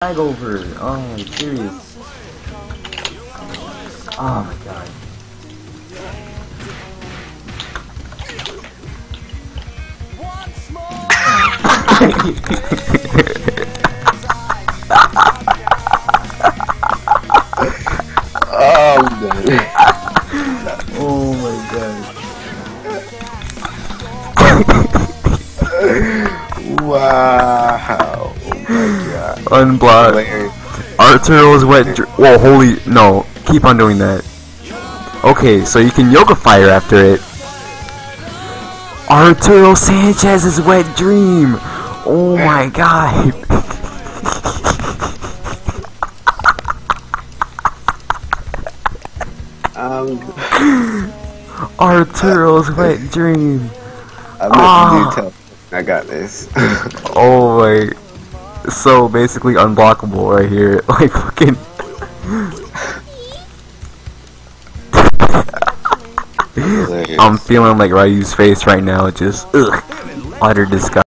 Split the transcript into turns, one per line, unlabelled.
Lag over. Oh, I'm serious. Oh my god.
Oh man.
Oh my god.
Wow. Oh my god.
Unblocked. Arturo's wet. Whoa, holy. No. Keep on doing that. Okay, so you can yoga fire after it. Arturo Sanchez's wet dream. Oh my god. Arturo's wet dream.
I'm detail. I got this.
Oh my. So basically unblockable right here. Like fucking. I'm feeling like Ryu's face right now. Just ugh, utter disgust.